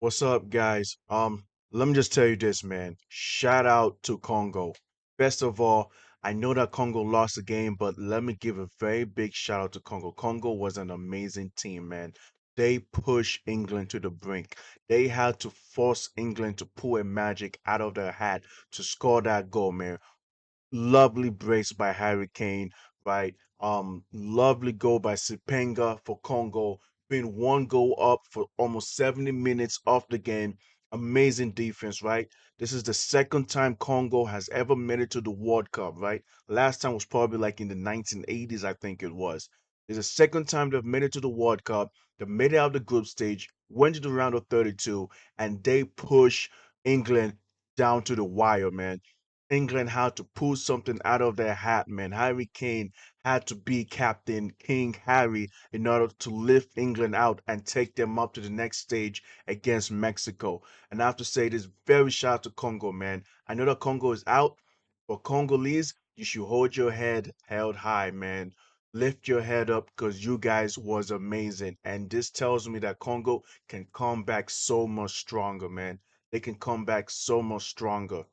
What's up, guys? Let me just tell you this, man. Shout out to Congo. First of all, I know that Congo lost the game, but let me give a very big shout out to Congo. Congo was an amazing team, man. They pushed England to the brink. They had to force England to pull a magic out of their hat to score that goal, man. Lovely brace by Harry Kane, right? Lovely goal by Cipenga for Congo, being one goal up for almost 70 minutes of the game. Amazing defense, right? This is the second time Congo has ever made it to the World Cup, right? Last time was probably like in the 1980s, I think it was. It's the second time they've made it to the World Cup. They made it out of the group stage, went to the round of 32, and they push England down to the wire, man. England had to pull something out of their hat, man. Harry Kane had to be captain King Harry in order to lift England out and take them up to the next stage against Mexico. And I have to say this very shout out to Congo, man. I know that Congo is out, but Congolese, you should hold your head held high, man. Lift your head up because you guys was amazing. And this tells me that Congo can come back so much stronger, man. They can come back so much stronger.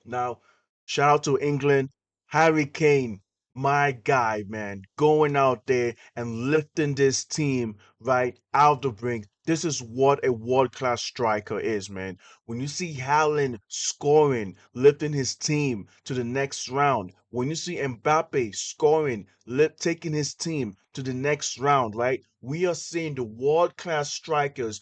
Now, shout out to England. Harry Kane, my guy, man, going out there and lifting this team right out the brink. This is what a world class striker is, man. When you see Haaland scoring, lifting his team to the next round, when you see Mbappe scoring, taking his team to the next round, right? We are seeing the world class strikers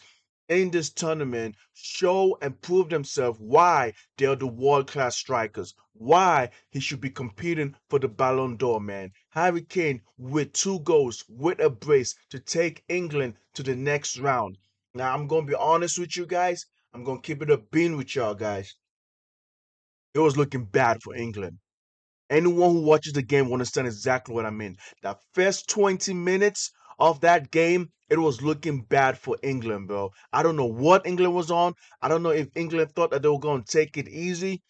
in this tournament show and prove themselves why they are the world class strikers. Why he should be competing for the Ballon d'Or, man. Harry Kane with two goals, with a brace to take England to the next round. Now, I'm going to be honest with you guys. I'm going to keep it a bean with y'all guys. It was looking bad for England. Anyone who watches the game will understand exactly what I mean. That first 20 minutes of that game, it was looking bad for England, bro. I don't know what England was on. I don't know if England thought that they were going to take it easy.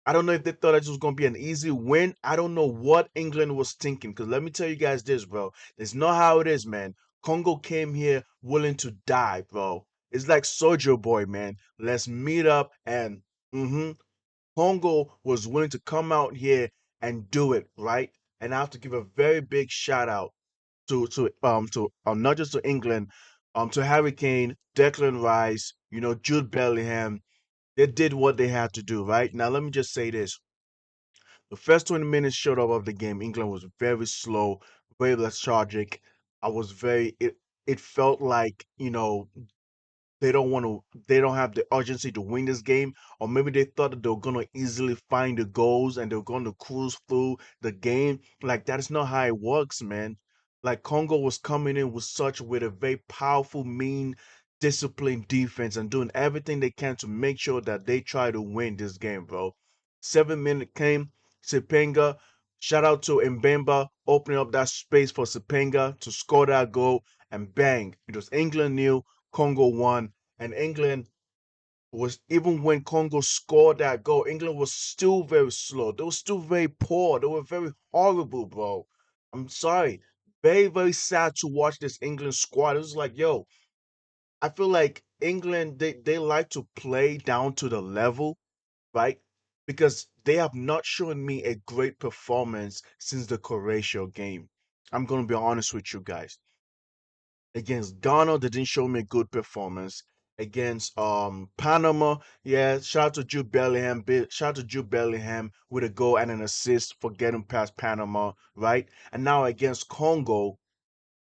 I don't know if they thought that this was going to be an easy win. I don't know what England was thinking. Because let me tell you guys this, bro. It's not how it is, man. Congo came here willing to die, bro. It's like Soldier Boy, man. Let's meet up and Congo was willing to come out here and do it, right? And I have to give a very big shout out to not just to England, to Harry Kane, Declan Rice, Jude Bellingham. They did what they had to do, right? Now let me just say this. The first 20 minutes showed up of the game, England was very slow, very lethargic. I was very it felt like, they don't have the urgency to win this game, or maybe they thought that they were gonna easily find the goals and they were gonna cruise through the game. Like that is not how it works, man. Like Congo was coming in with a very powerful, mean, disciplined defense and doing everything they can to make sure that they try to win this game, bro. 7 minute came, Cipenga. Shout out to Mbemba opening up that space for Cipenga to score that goal, and bang, it was England nil, Congo won. And England was, even when Congo scored that goal, England was still very slow. They were still very poor. They were very horrible, bro. I'm sorry. Very, very sad to watch this England squad. It was like, yo, I feel like England, they like to play down to the level, right? Because they have not shown me a great performance since the Croatia game. I'm gonna be honest with you guys. Against Ghana, they didn't show me a good performance. Against Panama, yeah, shout out to Jude Bellingham, shout out to Jude Bellingham with a goal and an assist for getting past Panama, right? And now against Congo,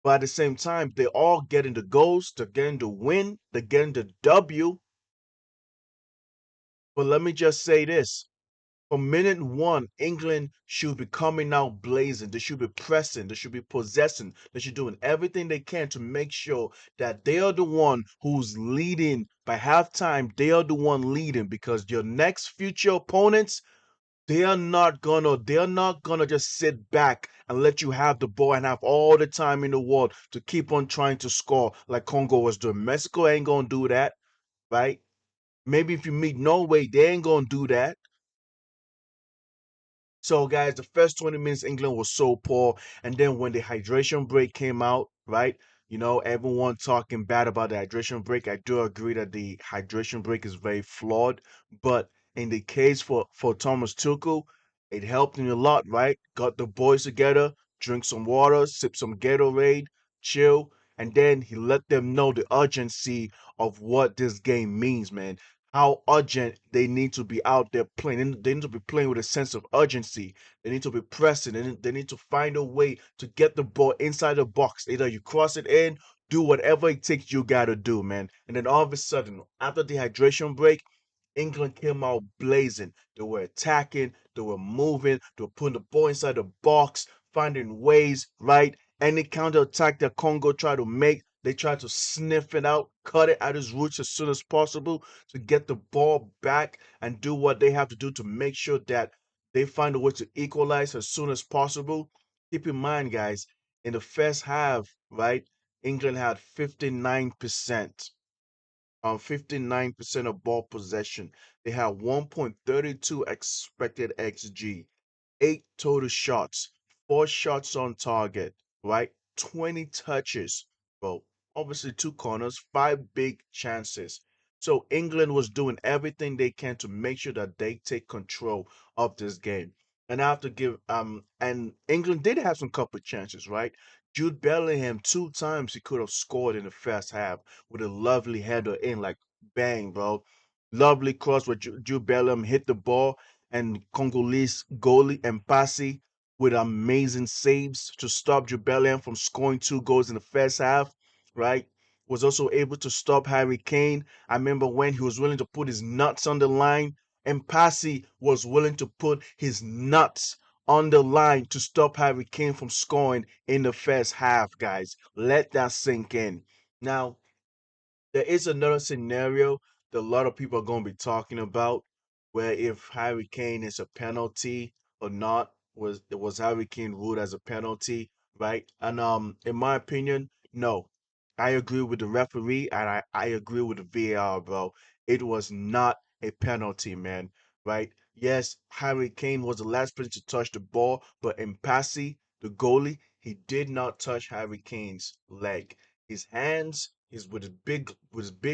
but at the same time, they're all getting the goals, they're getting the win, they're getting the W. But let me just say this. From minute one, England should be coming out blazing. They should be pressing. They should be possessing. They should be doing everything they can to make sure that they are the one who's leading by halftime. They are the one leading, because your next future opponents, they are not gonna just sit back and let you have the ball and have all the time in the world to keep on trying to score like Congo was doing. Mexico ain't gonna do that, right? Maybe if you meet Norway, they ain't gonna do that. So, guys, the first 20 minutes, England was so poor. And then when the hydration break came out, right? Everyone talking bad about the hydration break. I do agree that the hydration break is very flawed, but in the case for Thomas Tuchel, it helped him a lot, right? Got the boys together, drink some water, sip some Gatorade, chill, and then he let them know the urgency of what this game means, man. How urgent they need to be out there playing. They need to be playing with a sense of urgency. They need to be pressing. They need to find a way to get the ball inside the box. Either you cross it in, do whatever it takes you got to do, man. And then all of a sudden, after the hydration break, England came out blazing. They were attacking, they were moving, they were putting the ball inside the box, finding ways, right? Any counter attack that Congo tried to make, they tried to sniff it out, cut it at its roots as soon as possible to get the ball back and do what they have to do to make sure that they find a way to equalize as soon as possible. Keep in mind, guys, in the first half, right, England had 59%, 59% of ball possession. They had 1.32 expected XG, 8 total shots, 4 shots on target, right? 20 touches, bro. Obviously, 2 corners, 5 big chances. So England was doing everything they can to make sure that they take control of this game. And I have to give and England did have some couple chances, right? Jude Bellingham 2 times he could have scored in the first half with a lovely header in, like bang, bro. Lovely cross where Jude Bellingham hit the ball and Congolese goalie Mpasi with amazing saves to stop Jude Bellingham from scoring 2 goals in the first half, right? Was also able to stop Harry Kane. I remember when he was willing to put his nuts on the line, Mpasi was willing to put his nuts on the line to stop Harry Kane from scoring in the first half, guys. Let that sink in. Now, there is another scenario that a lot of people are going to be talking about, where if Harry Kane is a penalty or not, was Harry Kane ruled as a penalty, right? And in my opinion, no. I agree with the referee and I agree with the VAR, bro. It was not a penalty, man. Right? Yes, Harry Kane was the last person to touch the ball, but Mpasi, the goalie, he did not touch Harry Kane's leg. His hands, his big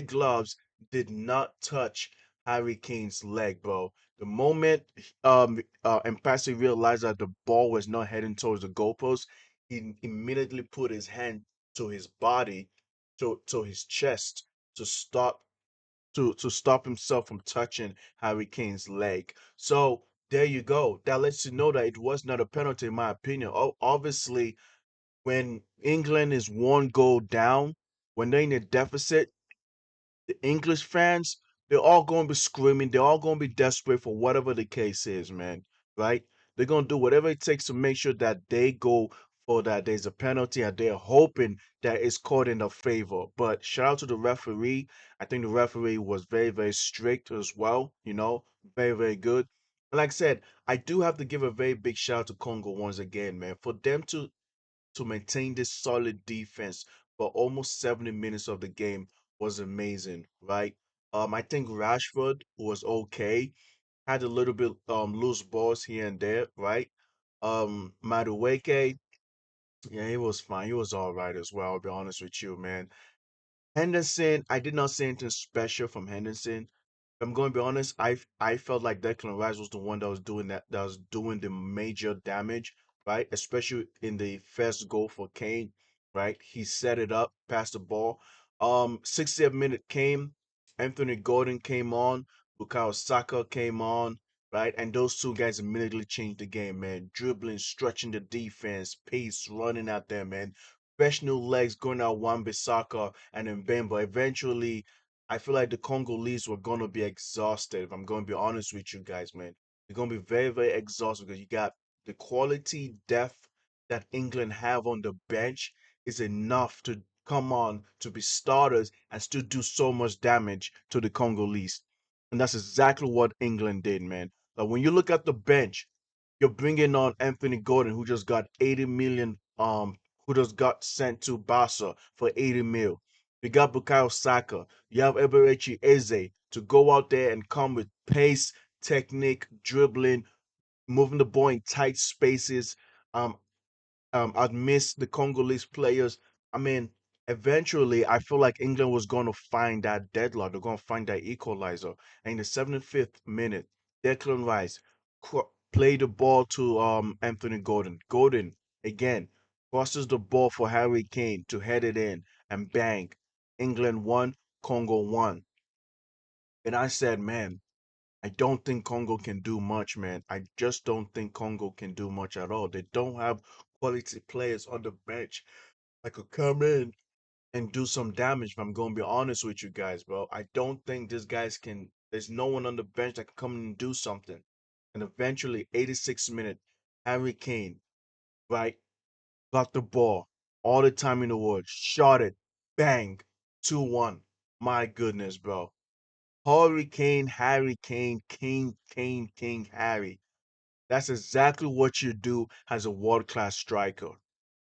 gloves did not touch Harry Kane's leg, bro. The moment Mpasi realized that the ball was not heading towards the goalpost, he immediately put his hand to his body, to his chest, to stop himself from touching Harry Kane's leg. So there you go. That lets you know that it was not a penalty, in my opinion. Obviously, when England is 1 goal down, when they're in a deficit, the English fans, they're all going to be screaming. They're all going to be desperate for whatever the case is, man. Right? They're going to do whatever it takes to make sure that they go for that. There's a penalty, and they're hoping that it's called in their favor. But shout out to the referee. I think the referee was very, very strict as well. Very, very good. And like I said, I do have to give a very big shout out to Congo once again, man, for them to maintain this solid defense for almost 70 minutes of the game was amazing, right? I think Rashford was okay, had a little bit loose balls here and there, right? Madueke, yeah, he was fine. He was all right as well, I'll be honest with you, man. Henderson, I did not see anything special from Henderson. I'm going to be honest. I felt like Declan Rice was the one that was doing the major damage, right? Especially in the first goal for Kane, right? He set it up, passed the ball. 60th minute came, Anthony Gordon came on, Bukayo Saka came on, right? And those two guys immediately changed the game, man. Dribbling, stretching the defense, pace, running out there, man. Fresh new legs going out Wan-Bissaka and Mbemba. Eventually, I feel like the Congolese were gonna be exhausted. If I'm gonna be honest with you guys, man, they're gonna be very, very exhausted because you got the quality depth that England have on the bench is enough to come on to be starters and still do so much damage to the Congolese. And that's exactly what England did, man. Like when you look at the bench, you're bringing on Anthony Gordon, who just got 80 million, who just got sent to Barca for 80 mil. You got Bukayo Saka. You have Eberechi Eze to go out there and come with pace, technique, dribbling, moving the ball in tight spaces. Um, I'd miss the Congolese players. I mean, Eventually, I feel like England was going to find that deadlock. They're going to find that equalizer. And in the 75th minute, Declan Rice played the ball to Anthony Gordon. Gordon again crosses the ball for Harry Kane to head it in, and bang, England won, Congo won. And I said, man, I don't think Congo can do much, man. I just don't think Congo can do much at all. They don't have quality players on the bench that could come in and do some damage. If I'm going to be honest with you guys, bro, I don't think these guys can. There's no one on the bench that can come in and do something. And eventually, 86 minute, Harry Kane, right, got the ball all the time in the world, shot it, bang, 2-1. My goodness, bro. Hurricane, Harry Kane, King, Harry. That's exactly what you do as a world class striker.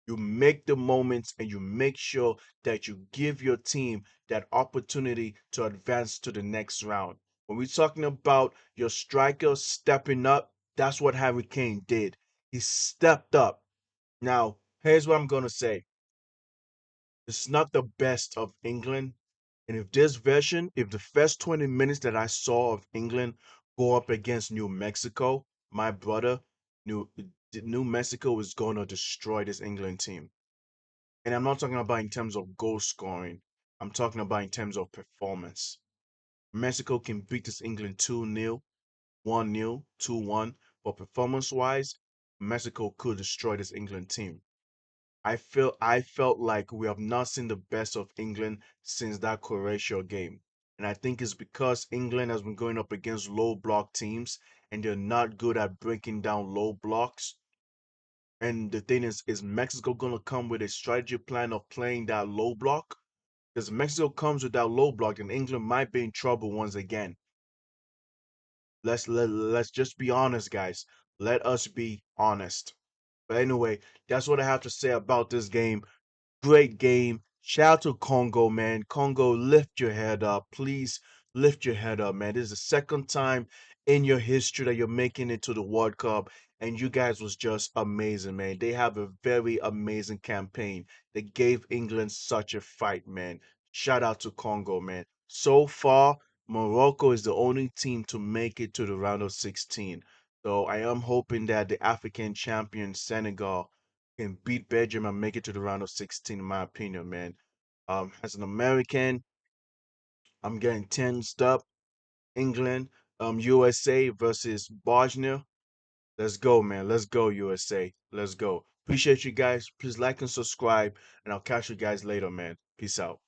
You make the moments and you make sure that you give your team that opportunity to advance to the next round. When we're talking about your striker stepping up, that's what Harry Kane did. He stepped up. Now, here's what I'm going to say. It's not the best of England. And if this version, if the first 20 minutes that I saw of England go up against New Mexico, my brother, New New Mexico is gonna destroy this England team. And I'm not talking about in terms of goal scoring. I'm talking about in terms of performance. Mexico can beat this England 2-0, 1-0, 2-1, but performance wise, Mexico could destroy this England team. I felt like we have not seen the best of England since that Croatia game. And I think it's because England has been going up against low block teams and they're not good at breaking down low blocks. And the thing is Mexico gonna come with a strategy plan of playing that low block? Because Mexico comes with that low block, and England might be in trouble once again. Let's just be honest, guys. Let us be honest. But anyway, that's what I have to say about this game. Great game. Shout out to Congo, man. Congo, lift your head up. Please lift your head up, man. This is the second time in your history that you're making it to the World Cup. And you guys was just amazing, man. They have a very amazing campaign. They gave England such a fight, man. Shout out to Congo, man. So far, Morocco is the only team to make it to the round of 16. So I am hoping that the African champion Senegal can beat Belgium and make it to the round of 16, in my opinion, man. As an American, I'm getting tensed up. England, USA versus Bosnia. Let's go, man. Let's go, USA. Let's go. Appreciate you guys. Please like and subscribe, and I'll catch you guys later, man. Peace out.